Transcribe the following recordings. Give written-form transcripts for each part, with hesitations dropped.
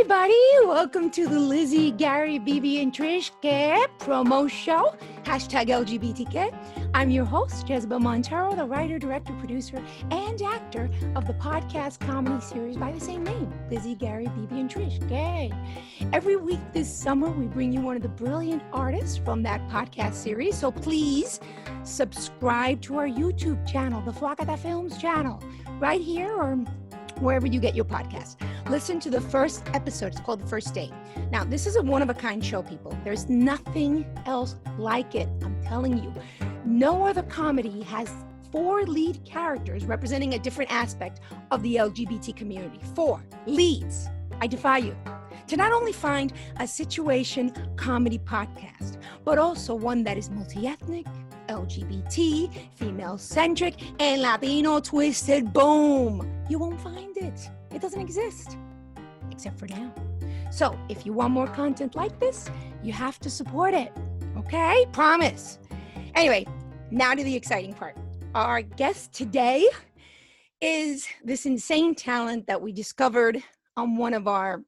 everybody. Welcome to the Lizzie, Gary, BB, and Trish promo show. Hashtag LGBTQue. I'm your host, Jezebel Montero, the writer, director, producer, and actor of the podcast comedy series by the same name, Lizzie, Gary, BB, and Trish. Every week this summer, we bring you one of the brilliant artists from that podcast series. So please subscribe to our YouTube channel, the Flacata Films channel, right here or wherever you get your podcast. Listen to the first episode. It's called The First Date. Now, this is a one-of-a-kind show, people. There's nothing else like it. I'm telling you. No other comedy has 4 lead characters representing a different aspect of the LGBT community. 4 leads. I defy you to not only find a situation comedy podcast, but also one that is multi-ethnic, LGBT, female-centric, and Latino twisted. Boom. You won't find it. It doesn't exist, except for now. So if you want more content like this, you have to support it, okay? Promise. Anyway, now to the exciting part. Our guest today is this insane talent that we discovered on one of our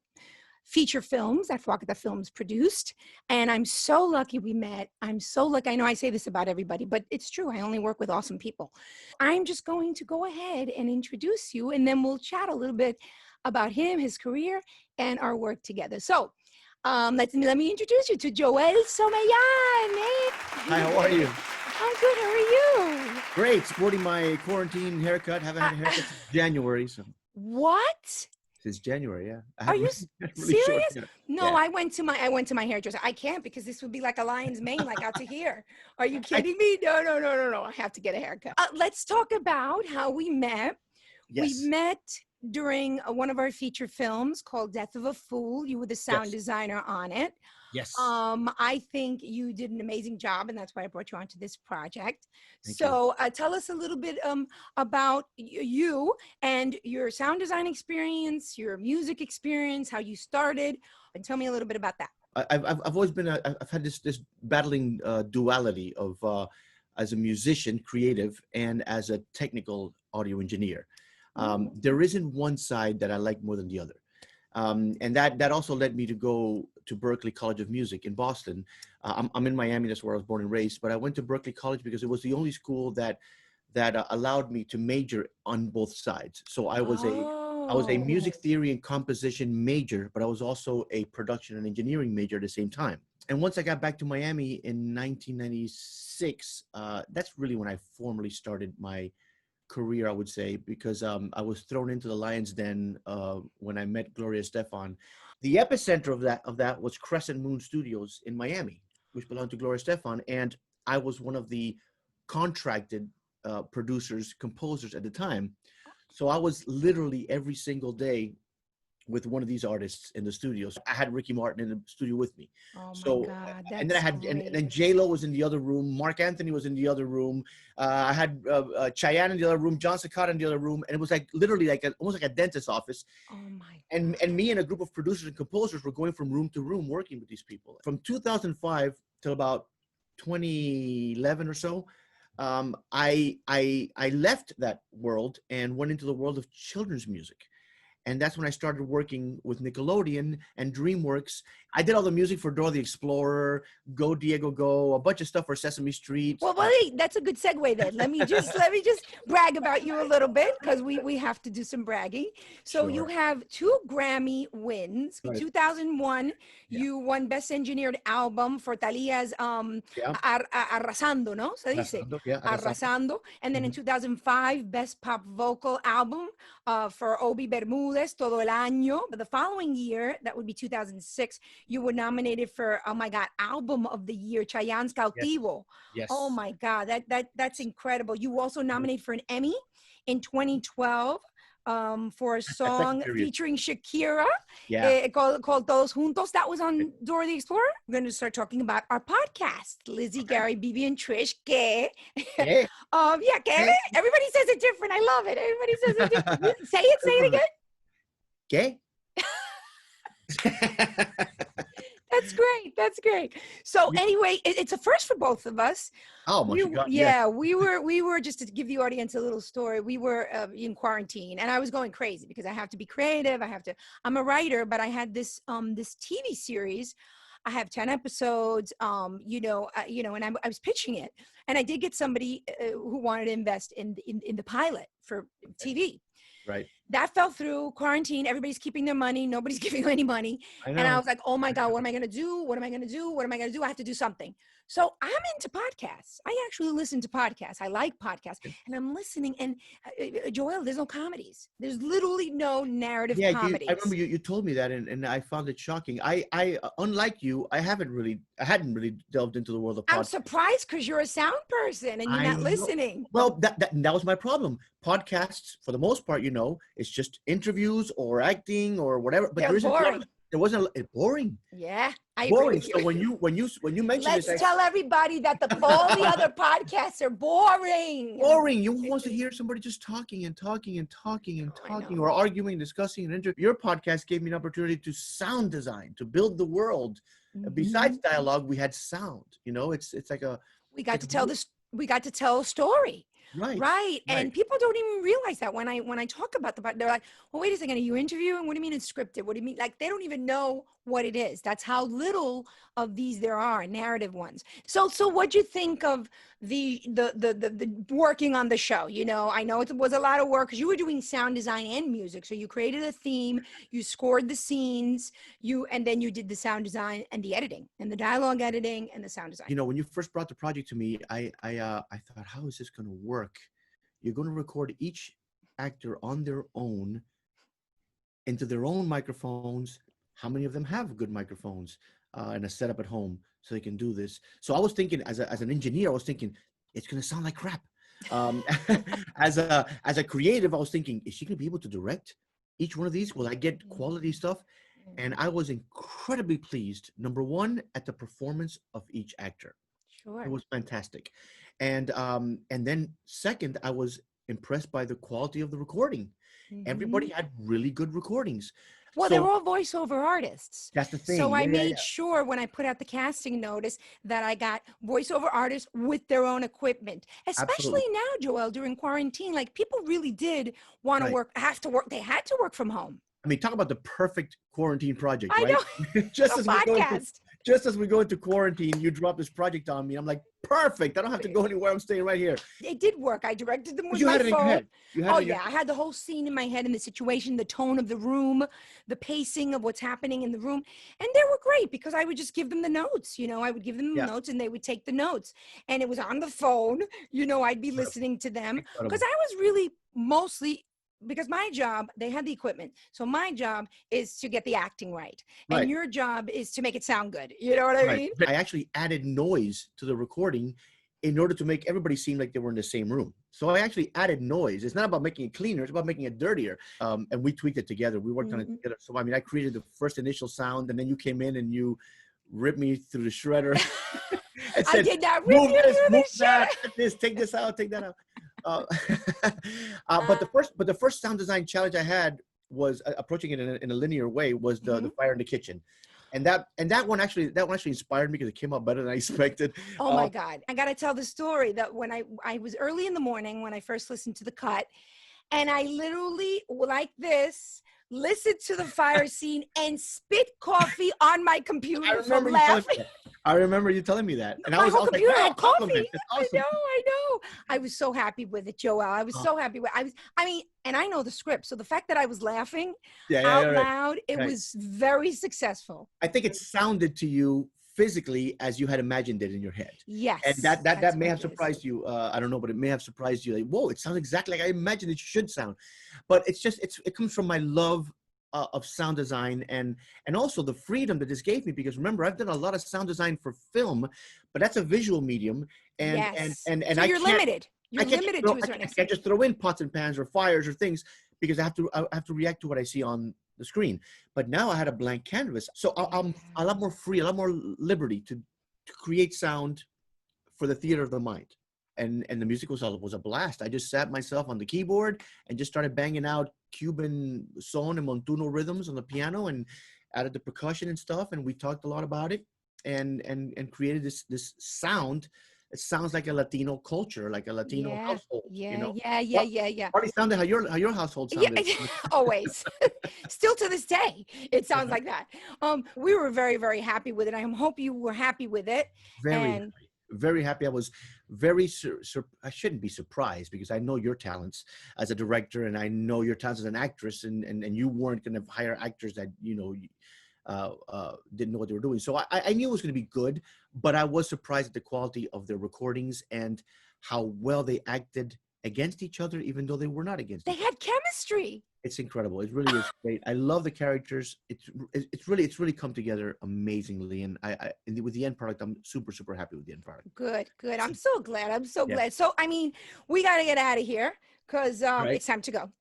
feature films that Flacata Films produced. And I'm so lucky we met. I'm so lucky. I know I say this about everybody, but it's true. I only work with awesome people. I'm just going to go ahead and introduce you, and then we'll chat a little bit about him, his career, and our work together. So let me introduce you to Joel Someillan. Hey. Hi, how are you? I'm good. How are you? Great. Sporting my quarantine haircut. Haven't had a haircut since January. So. What? Since January, yeah. Are you really serious? No, yeah. I went to my hairdresser. I can't because this would be like a lion's mane, like out to here. Are you kidding me? No. I have to get a haircut. Let's talk about how we met. Yes. We met during one of our feature films called Death of a Fool. You were the sound designer on it. Yes. I think you did an amazing job, and that's why I brought you onto this project. Thank you. Tell us a little bit about you and your sound design experience, your music experience, how you started, and tell me a little bit about that. I've always been I've had this battling duality of as a musician, creative, and as a technical audio engineer. There isn't one side that I like more than the other. And that also led me to go to Berklee College of Music in Boston. I'm in Miami, that's where I was born and raised, but I went to Berklee College because it was the only school that allowed me to major on both sides. So I was a music theory and composition major, but I was also a production and engineering major at the same time. And once I got back to Miami in 1996, that's really when I formally started my career, I would say, because I was thrown into the lion's den when I met Gloria Estefan. The epicenter of that was Crescent Moon Studios in Miami, which belonged to Gloria Estefan, and I was one of the contracted producers, composers at the time. So I was literally every single day with one of these artists in the studios. I had Ricky Martin in the studio with me. Oh so, my God, that's and then I had, and then J-Lo was in the other room. Mark Anthony was in the other room. I had Chayanne in the other room, John Secada in the other room. And it was like literally like almost like a dentist's office. Oh my God. And me and a group of producers and composers were going from room to room working with these people. From 2005 till about 2011 or so, I left that world and went into the world of children's music. And that's when I started working with Nickelodeon and DreamWorks. I did all the music for Dora the Explorer, Go Diego Go, a bunch of stuff for Sesame Street. Well, wait, that's a good segue then. Let me just brag about you a little bit, because we have to do some bragging. So Sure. You have 2 Grammy wins. In 2001, you won Best Engineered Album for Thalia's Arrasando, ¿no? Se dice? Arrasando. And then in 2005, Best Pop Vocal Album for Obi Bermúdez, Todo el Año. But the following year, that would be 2006, you were nominated for, oh my God, Album of the Year, Chayanne's Cautivo. Yes. Oh my God, that's incredible. You were also nominated for an Emmy in 2012 for a song featuring Shakira called Todos Juntos. That was on Dora the Explorer. We're going to start talking about our podcast, Lizzie, Gary, BB, and Trish. Que? Que? Everybody says it different. I love it. Everybody says it different. Say it again. Que? That's great. That's great. So anyway, it's a first for both of us. Oh my God! Yes. We were just to give the audience a little story. We were in quarantine, and I was going crazy because I have to be creative. I'm a writer, but I had this TV series. I have 10 episodes, and I was pitching it, and I did get somebody who wanted to invest in the pilot for TV. Right. That fell through quarantine. Everybody's keeping their money. Nobody's giving any money. I And I know. was like, oh my God, what am I going to do? What am I going to do? What am I going to do? I have to do something. So I'm into podcasts. I actually listen to podcasts. I like podcasts and I'm listening. And Joel, there's no comedies. There's literally no narrative Yeah, I comedies. remember you told me that, and I found it shocking. I unlike you, I hadn't really delved into the world of I'm podcasts. surprised because you're a sound person and you're I not know. listening. Well, that was my problem. Podcasts, for the most part, it's just interviews or acting or whatever. But They're boring. there wasn't boring. Yeah, I agree Boring. with you. So when you mentioned Let's this, tell everybody that all the other podcasts are boring. boring. You wants to hear somebody just talking and talking and talking and talking, or arguing, discussing, and your podcast gave me an opportunity to sound design, to build the world. Besides dialogue, we had sound. It's like we got to tell this. We got to tell a story. Right. And people don't even realize that when I talk about they're like, well, wait a second, are you interviewing? What do you mean it's scripted? What do you mean? Like, they don't even know what it is. That's how little of these there are, narrative ones. So what'd you think of the working on the show? I know it was a lot of work because you were doing sound design and music. So you created a theme, you scored the scenes, and then you did the sound design and the editing and the dialogue editing and the sound design. When you first brought the project to me, I thought, how is this going to work? You're going to record each actor on their own into their own microphones. How many of them have good microphones and a setup at home so they can do this? So I was thinking, as an engineer, I was thinking it's going to sound like crap. As a creative, I was thinking, is she going to be able to direct each one of these? Will I get quality stuff? And I was incredibly pleased, number one, at the performance of each actor. Sure. It was fantastic. And then second, I was impressed by the quality of the recording. Everybody had really good recordings. Well, they're all voiceover artists. That's the thing. So I made sure when I put out the casting notice that I got voiceover artists with their own equipment, especially now, Joel, during quarantine. Like, people really did want to work, have to work. They had to work from home. I mean, talk about the perfect quarantine project, I right? know. Just as we go into quarantine, you drop this project on me. I'm like, perfect. I don't have to go anywhere. I'm staying right here. It did work. I directed them with my phone. You had it in your head. I had the whole scene in my head, and the situation, the tone of the room, the pacing of what's happening in the room. And they were great because I would just give them the notes. I would give them the notes and they would take the notes. And it was on the phone. I'd be listening to them because I was really mostly, because my job, they had the equipment. So my job is to get the acting right. And your job is to make it sound good. You know what I mean? I actually added noise to the recording in order to make everybody seem like they were in the same room. So I actually added noise. It's not about making it cleaner. It's about making it dirtier. And we tweaked it together. We worked on it together. So, I mean, I created the first initial sound, and then you came in and you ripped me through the shredder. And said, I did not rip you through the shredder. Take this out, take that out. But the first sound design challenge I had was approaching it in a linear way was the fire in the kitchen, and that one actually inspired me because it came out better than I expected. Oh my God! I got to tell the story that when I was early in the morning when I first listened to the cut, and I literally like this. Listened to the fire scene and spit coffee on my computer from laughing. I remember you telling me that. And my whole computer had coffee. Awesome. I know. I was so happy with it, Joel. I was so happy with it. And I know the script. So the fact that I was laughing out loud, it was very successful. I think it sounded to you physically as you had imagined it in your head. Yes. And that may have surprised you. I don't know, but it may have surprised you. Like, whoa, it sounds exactly like I imagined it should sound. But it comes from my love of sound design and also the freedom that this gave me, because remember, I've done a lot of sound design for film, but that's a visual medium. And so you're limited. You're limited to a certain extent. I can't just throw in pots and pans or fires or things because I have to react to what I see on the screen. But now I had a blank canvas, so I'm a lot more free, a lot more liberty to create sound for the theater of the mind. And the music was a blast. I just sat myself on the keyboard and just started banging out Cuban son and montuno rhythms on the piano, and added the percussion and stuff, and we talked a lot about it, and created this sound. It sounds like a Latino culture, like a Latino Yeah, household. yeah, Well, yeah. probably sounded how your household Yeah, sounded. always. Still to this day, it sounds like that. We were very, very happy with it. I hope you were happy with it. Very And happy. Very happy. I was I shouldn't be surprised because I know your talents as a director, and I know your talents as an actress, and you weren't going to hire actors that didn't know what they were doing. So I knew it was going to be good, but I was surprised at the quality of their recordings and how well they acted against each other, even though they were not against they each other. had chemistry. It's incredible. It really is great. I love the characters. It's really come together amazingly, and with the end product, I'm super happy with the end product. Good, good. I'm so glad. I'm so Yeah. glad. So, I mean, we got to get out of here because Right. it's time to go.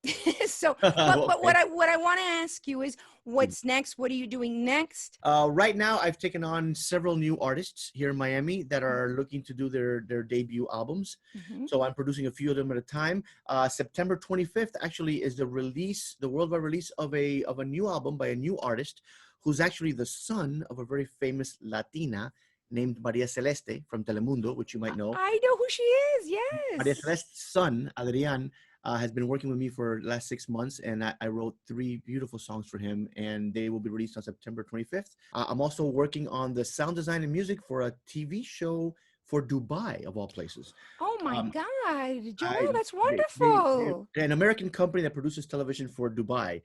So, but what Okay. I want to ask you is, what's next? What are you doing next? Right now, I've taken on several new artists here in Miami that are looking to do their debut albums. Mhm. So I'm producing a few of them at a time. September 25th actually is the worldwide release of a new album by a new artist who's actually the son of a very famous Latina named Maria Celeste from Telemundo, which you might know. I know who she is. Maria Yes. Celeste's son, Adrian, has been working with me for the last 6 months, and I wrote 3 beautiful songs for him, and they will be released on September 25th. I'm also working on the sound design and music for a TV show for Dubai, of all places. Oh my Um, God, I Joel, that's they're wonderful. an American company that produces television for Dubai.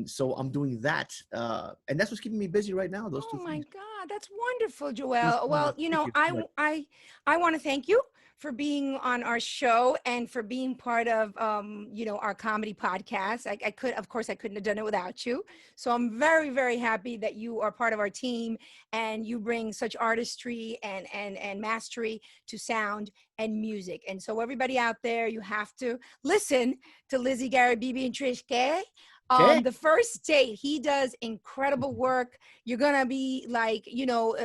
So I'm doing that, and that's what's keeping me busy right now. Those 2 Oh my things. God, that's wonderful, Those Joelle. 2 Well, things. Thank you so much. I want to thank you for being on our show and for being part of our comedy podcast. Of course, I couldn't have done it without you. So I'm very, very happy that you are part of our team and you bring such artistry and mastery to sound and music. And so everybody out there, you have to listen to Lizzie, Gary, Bibi, and Trish K. Okay. The first date, he does incredible work. You're gonna be like,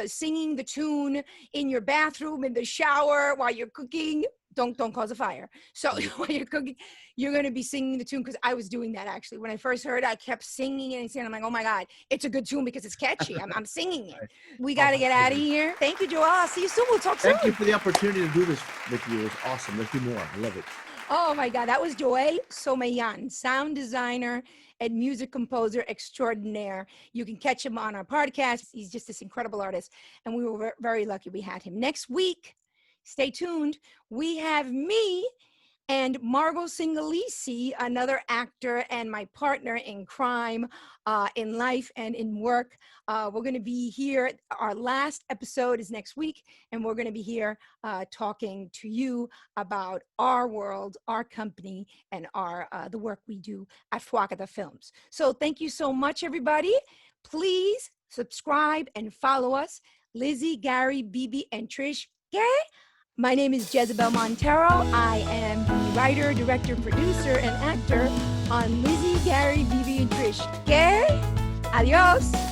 singing the tune in your bathroom, in the shower, while you're cooking. Don't cause a fire. So while you're cooking, you're gonna be singing the tune, because I was doing that actually. When I first heard it, I kept singing it and singing. I'm like, oh my God, it's a good tune because it's catchy. I'm singing it. We Oh, got to my get out of pleasure. here. Thank you, Joelle. I'll see you soon. We'll talk Thank you soon. for the opportunity to do this with you. It's awesome. Let's do more. I love it. Oh my God, that was Joel Someillan, sound designer and music composer extraordinaire. You can catch him on our podcast. He's just this incredible artist, and we were very lucky we had him. Next week, stay tuned, we have me and Margot Singalisi, another actor and my partner in crime, in life and in work. We're going to be here. Our last episode is next week, and we're going to be here talking to you about our world, our company, and the work we do at Fuacata Films. So thank you so much, everybody. Please subscribe and follow us. Lizzie, Gary, Bibi, and Trish Gay. My name is Jezebel Montero. I am the writer, director, producer, and actor on Lizzie, Gary, Bibi, and Trish. ¿Qué? Adios.